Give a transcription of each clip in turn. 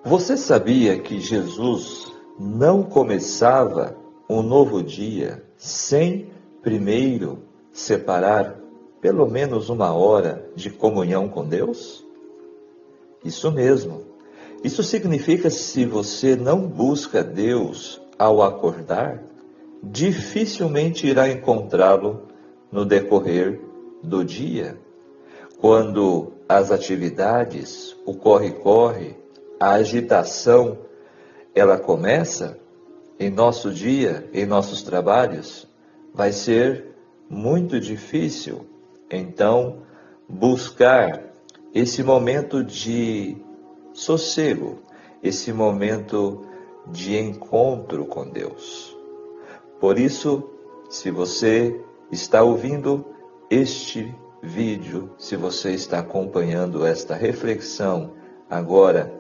Você sabia que Jesus não começava um novo dia sem primeiro separar pelo menos 1 hora de comunhão com Deus? Isso mesmo. Isso significa que se você não busca Deus ao acordar, dificilmente irá encontrá-lo no decorrer do dia. Quando as atividades, o corre-corre, a agitação, ela começa em nosso dia, em nossos trabalhos, vai ser muito difícil, então, buscar esse momento de sossego, esse momento de encontro com Deus. Por isso, se você está ouvindo este vídeo, se você está acompanhando esta reflexão agora,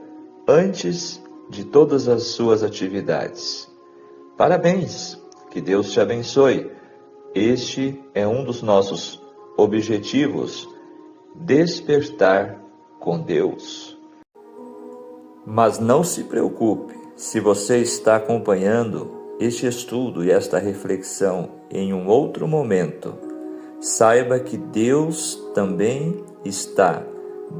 antes de todas as suas atividades, parabéns, que Deus te abençoe. Este é um dos nossos objetivos, despertar com Deus. Mas não se preocupe, se você está acompanhando este estudo e esta reflexão em um outro momento, saiba que Deus também está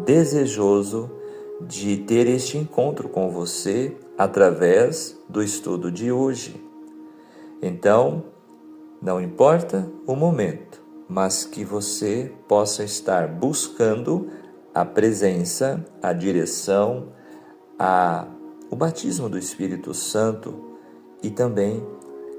desejoso de ter este encontro com você através do estudo de hoje. Então, não importa o momento, mas que você possa estar buscando a presença, a direção, o batismo do Espírito Santo e também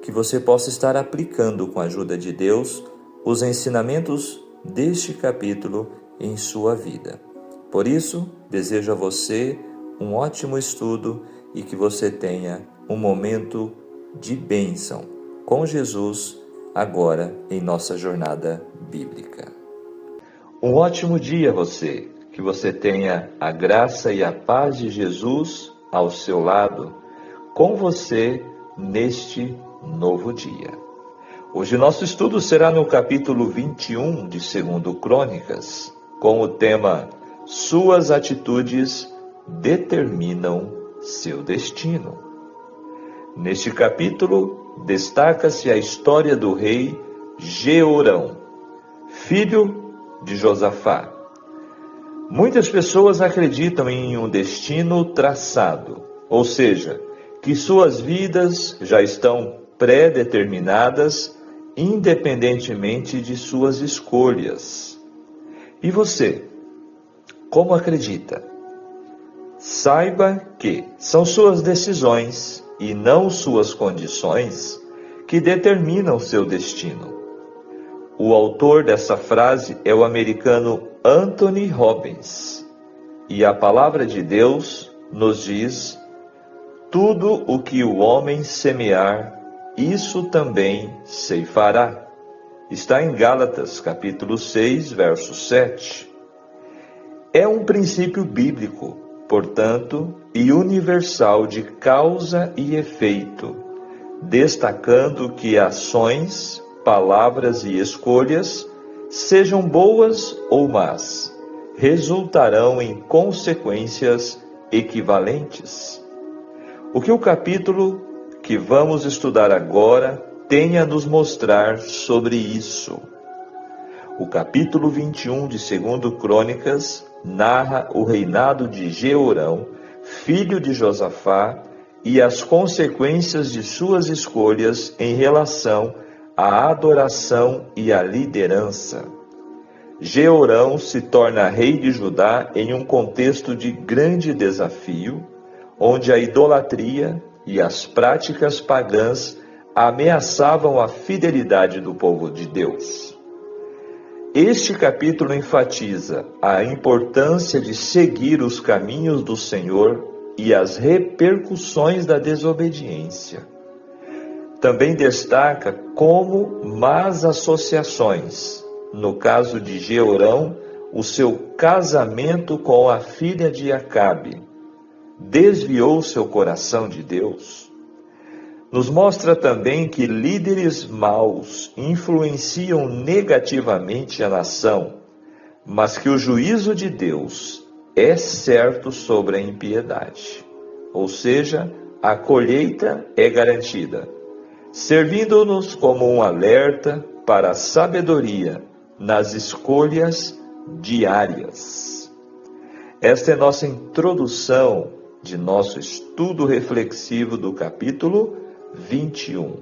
que você possa estar aplicando com a ajuda de Deus os ensinamentos deste capítulo em sua vida. Por isso, desejo a você um ótimo estudo e que você tenha um momento de bênção com Jesus agora em nossa jornada bíblica. Um ótimo dia a você, que você tenha a graça e a paz de Jesus ao seu lado, com você neste novo dia. Hoje nosso estudo será no capítulo 21 de 2 Crônicas, com o tema Suas atitudes determinam seu destino. Neste capítulo, destaca-se a história do rei Jeorão, filho de Josafá. Muitas pessoas acreditam em um destino traçado, ou seja, que suas vidas já estão pré-determinadas, independentemente de suas escolhas. E você, como acredita? Saiba que são suas decisões e não suas condições que determinam seu destino. O autor dessa frase é o americano Anthony Robbins. E a palavra de Deus nos diz: tudo o que o homem semear, isso também ceifará. Está em Gálatas, capítulo 6, verso 7. É um princípio bíblico, portanto, e universal de causa e efeito, destacando que ações, palavras e escolhas, sejam boas ou más, resultarão em consequências equivalentes. O que o capítulo que vamos estudar agora tem a nos mostrar sobre isso? O capítulo 21 de 2 Crônicas narra o reinado de Jeorão, filho de Josafá, e as consequências de suas escolhas em relação à adoração e à liderança. Jeorão se torna rei de Judá em um contexto de grande desafio, onde a idolatria e as práticas pagãs ameaçavam a fidelidade do povo de Deus. Este capítulo enfatiza a importância de seguir os caminhos do Senhor e as repercussões da desobediência. Também destaca como más associações, no caso de Jeorão, o seu casamento com a filha de Acabe, desviou seu coração de Deus. Nos mostra também que líderes maus influenciam negativamente a nação, mas que o juízo de Deus é certo sobre a impiedade. ou seja, a colheita é garantida, servindo-nos como um alerta para a sabedoria nas escolhas diárias. Esta é nossa introdução de nosso estudo reflexivo do capítulo 21.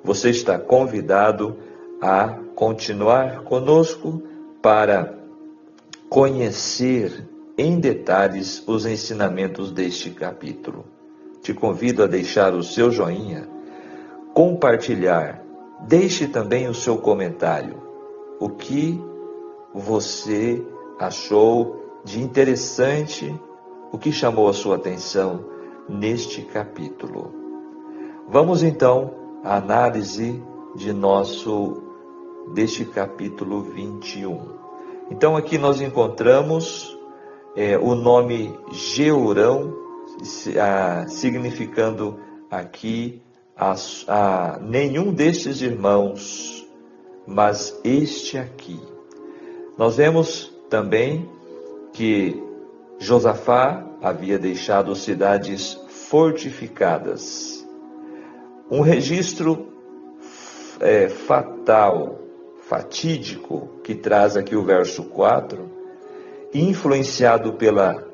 Você está convidado a continuar conosco para conhecer em detalhes os ensinamentos deste capítulo. Te convido a deixar o seu joinha, compartilhar, deixe também o seu comentário. O que você achou de interessante, o que chamou a sua atenção neste capítulo? Vamos então à análise deste capítulo 21. Então aqui nós encontramos o nome Georão, significando aqui nenhum destes irmãos, mas este aqui. Nós vemos também que Josafá havia deixado cidades fortificadas. Um registro fatídico, que traz aqui o verso 4, influenciado pela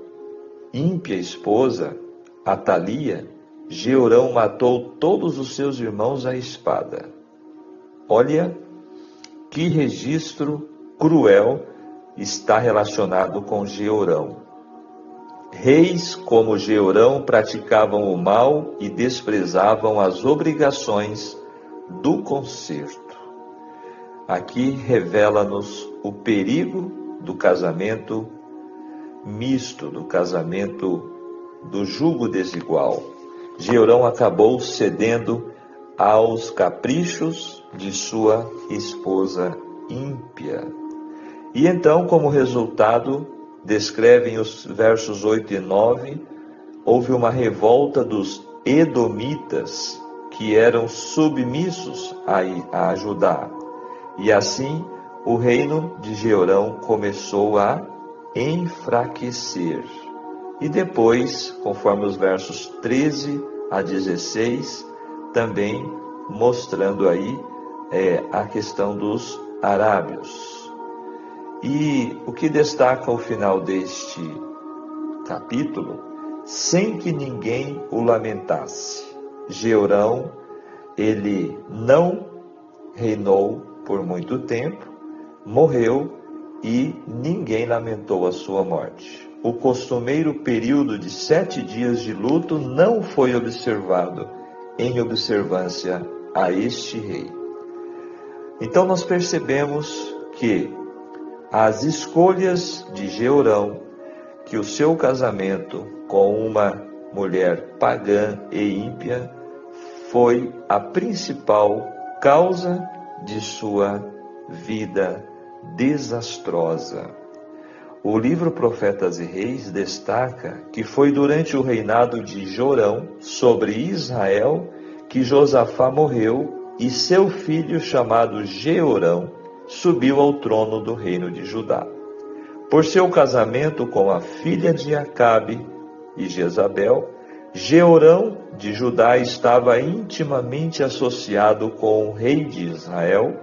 ímpia esposa, Atalia, Georão matou todos os seus irmãos à espada. Olha que registro cruel está relacionado com Georão. Reis como Georão praticavam o mal e desprezavam as obrigações do conserto. Aqui revela-nos o perigo do casamento misto, do casamento do jugo desigual. Georão acabou cedendo aos caprichos de sua esposa ímpia. E então, como resultado, descrevem os versos 8 e 9, houve uma revolta dos edomitas, que eram submissos a Judá. E assim, o reino de Georão começou a enfraquecer. E depois, conforme os versos 13 a 16, também mostrando aí a questão dos arábios. E o que destaca o final deste capítulo, sem que ninguém o lamentasse. Georão, ele não reinou por muito tempo, morreu e ninguém lamentou a sua morte. O costumeiro período de 7 dias de luto não foi observado em observância a este rei. Então nós percebemos que as escolhas de Georão, que o seu casamento com uma mulher pagã e ímpia foi a principal causa de sua vida desastrosa. O livro Profetas e Reis destaca que foi durante o reinado de Jorão sobre Israel que Josafá morreu e seu filho, chamado Jeorão, subiu ao trono do reino de Judá. Por seu casamento com a filha de Acabe e Jezabel, Jeorão de Judá estava intimamente associado com o rei de Israel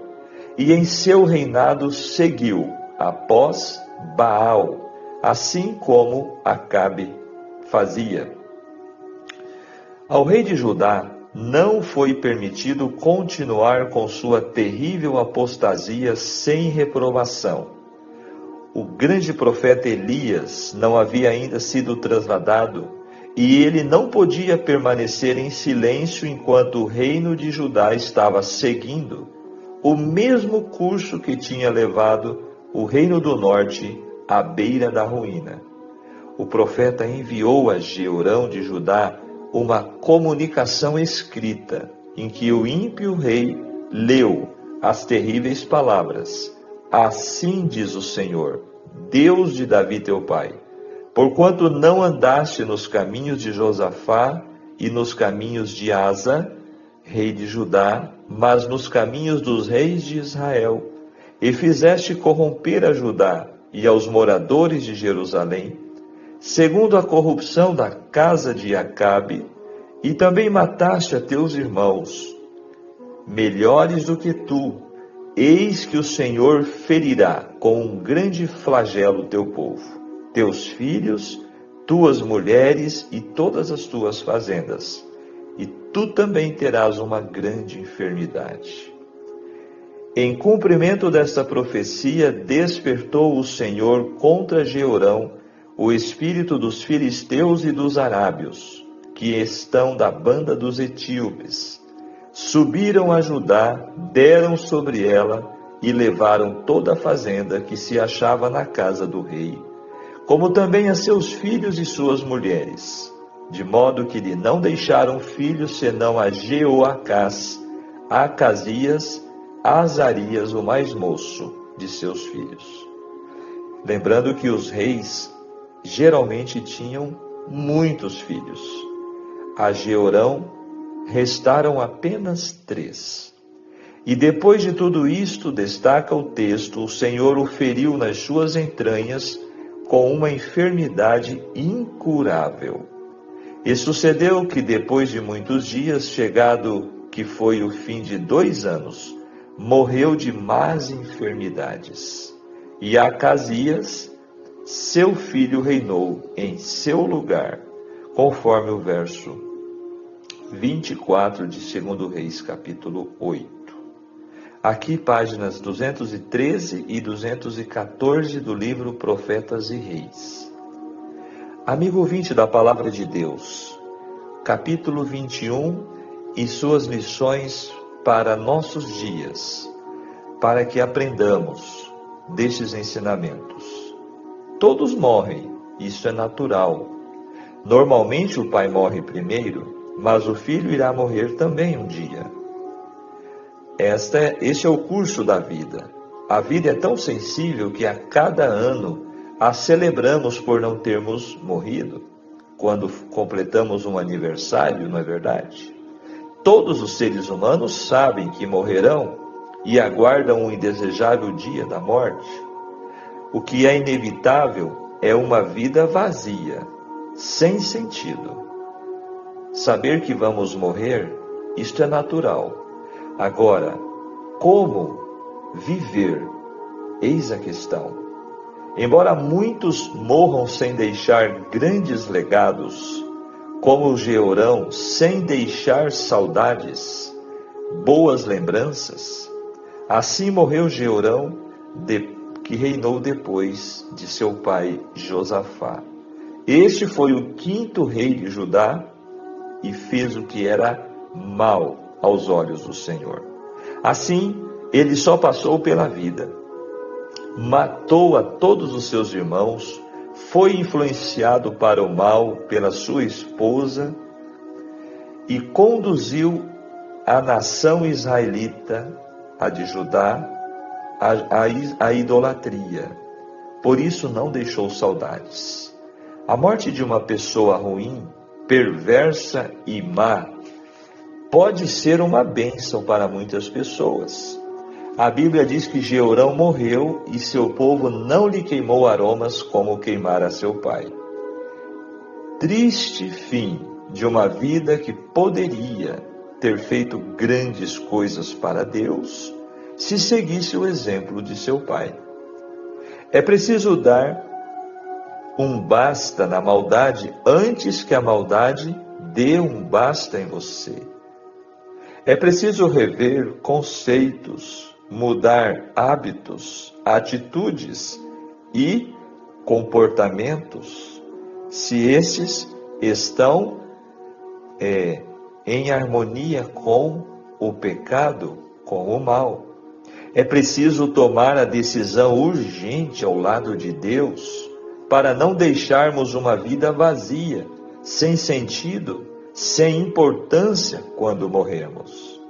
e em seu reinado seguiu após Baal, assim como Acabe fazia. Ao rei de Judá não foi permitido continuar com sua terrível apostasia sem reprovação. O grande profeta Elias não havia ainda sido trasladado e ele não podia permanecer em silêncio enquanto o reino de Judá estava seguindo o mesmo curso que tinha levado o reino do norte à beira da ruína. O profeta enviou a Jeorão de Judá uma comunicação escrita, em que o ímpio rei leu as terríveis palavras: Assim diz o Senhor, Deus de Davi teu pai, porquanto não andaste nos caminhos de Josafá e nos caminhos de Asa, rei de Judá, mas nos caminhos dos reis de Israel, e fizeste corromper a Judá e aos moradores de Jerusalém, segundo a corrupção da casa de Acabe, e também mataste a teus irmãos, melhores do que tu. Eis que o Senhor ferirá com um grande flagelo teu povo, teus filhos, tuas mulheres e todas as tuas fazendas, e tu também terás uma grande enfermidade. Em cumprimento desta profecia, despertou o Senhor contra Jeorão o espírito dos filisteus e dos arábios, que estão da banda dos etíopes. Subiram a Judá, deram sobre ela e levaram toda a fazenda que se achava na casa do rei, como também a seus filhos e suas mulheres, de modo que lhe não deixaram filhos senão a Jeoacás, a Acasias, a Azarias, o mais moço de seus filhos. Lembrando que os reis geralmente tinham muitos filhos. A Jeorão restaram apenas 3. E depois de tudo isto, destaca o texto, o Senhor o feriu nas suas entranhas com uma enfermidade incurável. E sucedeu que depois de muitos dias, chegado que foi o fim de 2 anos, morreu de más enfermidades. E Acasias, seu filho, reinou em seu lugar, conforme o verso 24 de 2 Reis, capítulo 8. Aqui, páginas 213 e 214 do livro Profetas e Reis. Amigo ouvinte da Palavra de Deus, capítulo 21 e suas lições para nossos dias, para que aprendamos destes ensinamentos. Todos morrem, isso é natural. Normalmente o pai morre primeiro, mas o filho irá morrer também um dia. Este é o curso da vida. A vida é tão sensível que a cada ano a celebramos por não termos morrido, quando completamos um aniversário, não é verdade? Todos os seres humanos sabem que morrerão e aguardam o indesejável dia da morte. O que é inevitável é uma vida vazia, sem sentido. Saber que vamos morrer, isto é natural. Agora, como viver? Eis a questão. Embora muitos morram sem deixar grandes legados, como Jeorão, sem deixar saudades, boas lembranças, assim morreu Jeorão, que reinou depois de seu pai Josafá. Este foi o 5º rei de Judá e fez o que era mal aos olhos do Senhor. Assim, ele só passou pela vida. Matou a todos os seus irmãos, foi influenciado para o mal pela sua esposa e conduziu a nação israelita, a de Judá, à idolatria. Por isso não deixou saudades. A morte de uma pessoa ruim, perversa e má pode ser uma bênção para muitas pessoas. A Bíblia diz que Jeorão morreu e seu povo não lhe queimou aromas como queimara seu pai. Triste fim de uma vida que poderia ter feito grandes coisas para Deus se seguisse o exemplo de seu pai. É preciso dar um basta na maldade antes que a maldade dê um basta em você. É preciso rever conceitos, mudar hábitos, atitudes e comportamentos, se esses estão em harmonia com o pecado, com o mal. É preciso tomar a decisão urgente ao lado de Deus, para não deixarmos uma vida vazia, sem sentido, sem importância quando morremos,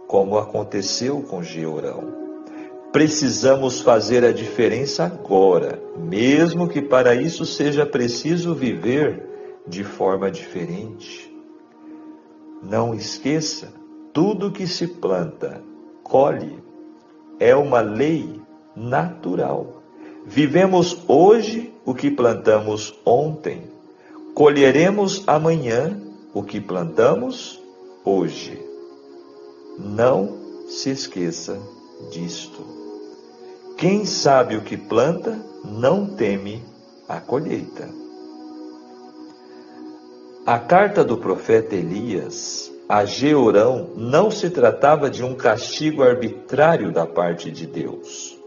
como aconteceu com Jeorão. Precisamos fazer a diferença agora, mesmo que para isso seja preciso viver de forma diferente. Não esqueça, tudo que se planta, colhe. É uma lei natural. Vivemos hoje o que plantamos ontem. Colheremos amanhã o que plantamos hoje. Não se esqueça disto. Quem sabe o que planta, não teme a colheita. A carta do profeta Elias a Jeorão não se tratava de um castigo arbitrário da parte de Deus,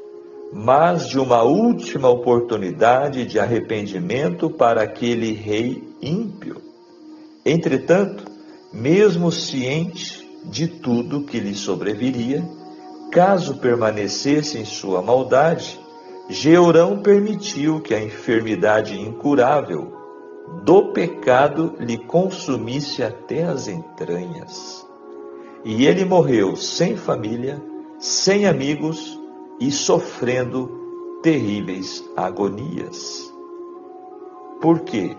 mas de uma última oportunidade de arrependimento para aquele rei ímpio. Entretanto, mesmo ciente de tudo que lhe sobreviria, caso permanecesse em sua maldade, Jeorão permitiu que a enfermidade incurável do pecado lhe consumisse até as entranhas. E ele morreu sem família, sem amigos e sofrendo terríveis agonias. Por quê?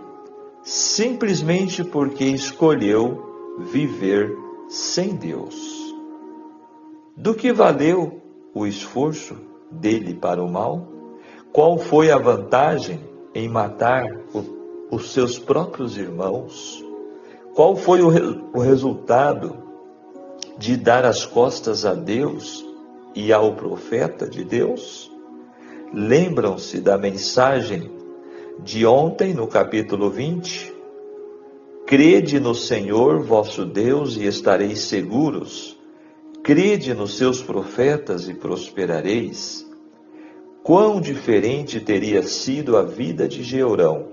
Simplesmente porque escolheu viver sem Deus. Do que valeu o esforço dele para o mal? Qual foi a vantagem em matar os seus próprios irmãos? Qual foi o resultado de dar as costas a Deus e ao profeta de Deus? Lembram-se da mensagem de ontem no capítulo 20? Crede no Senhor vosso Deus e estareis seguros. Crede nos seus profetas e prosperareis. Quão diferente teria sido a vida de Jeorão,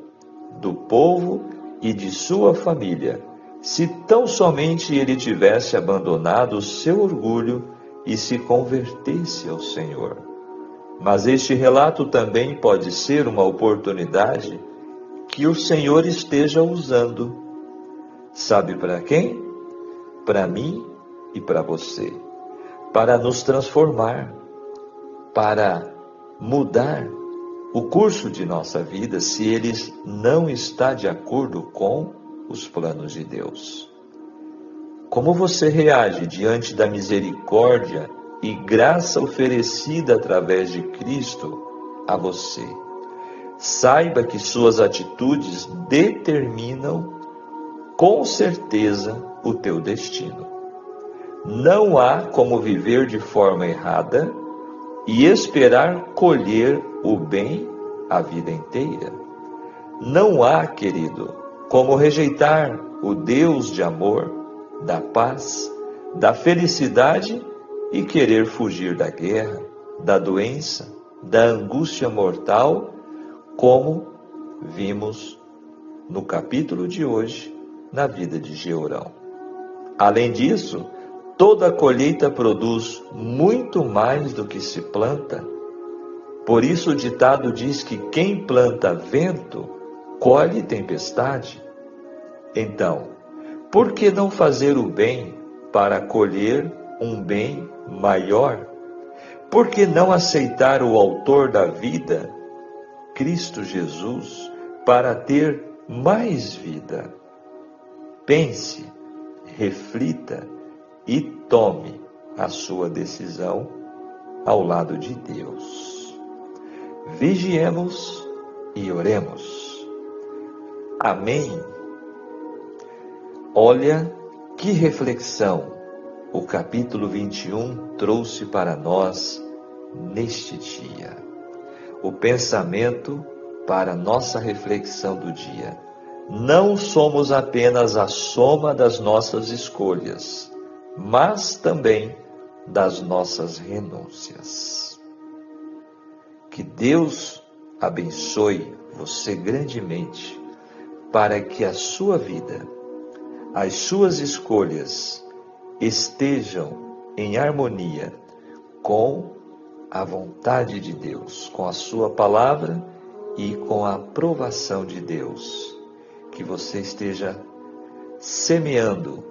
do povo e de sua família, se tão somente ele tivesse abandonado o seu orgulho e se convertesse ao Senhor. Mas este relato também pode ser uma oportunidade que o Senhor esteja usando. Sabe para quem? Para mim e para você. Para nos transformar, para mudar o curso de nossa vida, se ele não está de acordo com os planos de Deus. Como você reage diante da misericórdia e graça oferecida através de Cristo a você? Saiba que suas atitudes determinam com certeza o teu destino. Não há como viver de forma errada e esperar colher o bem a vida inteira. Não há, querido, como rejeitar o Deus de amor, da paz, da felicidade e querer fugir da guerra, da doença, da angústia mortal, como vimos no capítulo de hoje, na vida de Jeorão. Além disso, toda colheita produz muito mais do que se planta. Por isso o ditado diz que quem planta vento, colhe tempestade. Então, por que não fazer o bem para colher um bem maior? Por que não aceitar o autor da vida, Cristo Jesus, para ter mais vida? Pense, reflita e tome a sua decisão ao lado de Deus. Vigiemos e oremos. Amém. Olha que reflexão o capítulo 21 trouxe para nós neste dia. O pensamento para nossa reflexão do dia. Não somos apenas a soma das nossas escolhas, mas também das nossas renúncias. Que Deus abençoe você grandemente, para que a sua vida, as suas escolhas estejam em harmonia com a vontade de Deus, com a sua palavra e com a aprovação de Deus. Que você esteja semeando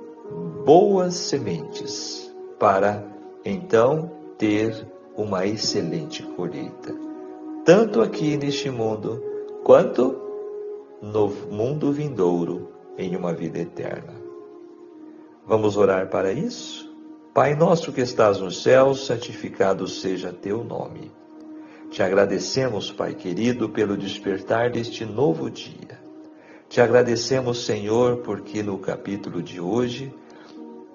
boas sementes para então ter uma excelente colheita, tanto aqui neste mundo quanto no mundo vindouro, em uma vida eterna. Vamos orar para isso? Pai nosso que estás nos céus, santificado seja teu nome. Te agradecemos, Pai querido, pelo despertar deste novo dia. Te agradecemos, Senhor, porque no capítulo de hoje,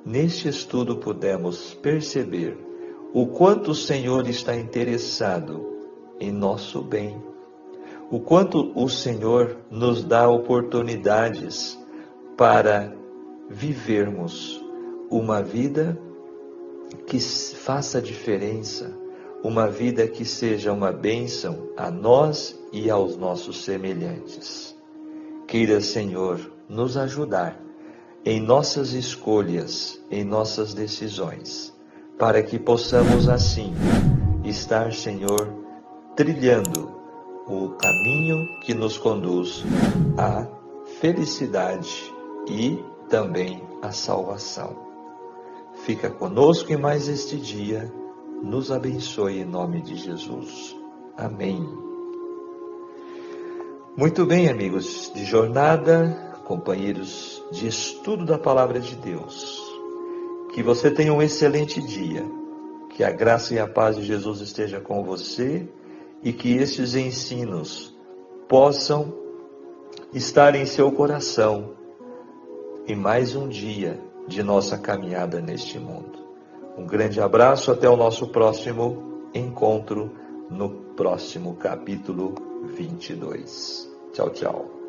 neste estudo, pudemos perceber o quanto o Senhor está interessado em nosso bem, o quanto o Senhor nos dá oportunidades para vivermos uma vida que faça diferença, uma vida que seja uma bênção a nós e aos nossos semelhantes. Queira, Senhor, nos ajudar em nossas escolhas, em nossas decisões, para que possamos assim estar, Senhor, trilhando o caminho que nos conduz à felicidade e também à salvação. Fica conosco em mais este dia, nos abençoe em nome de Jesus. Amém. Muito bem, amigos de jornada, companheiros de estudo da Palavra de Deus. Que você tenha um excelente dia, que a graça e a paz de Jesus esteja com você e que estes ensinos possam estar em seu coração em mais um dia de nossa caminhada neste mundo. Um grande abraço, até o nosso próximo encontro no próximo capítulo 22. Tchau, tchau.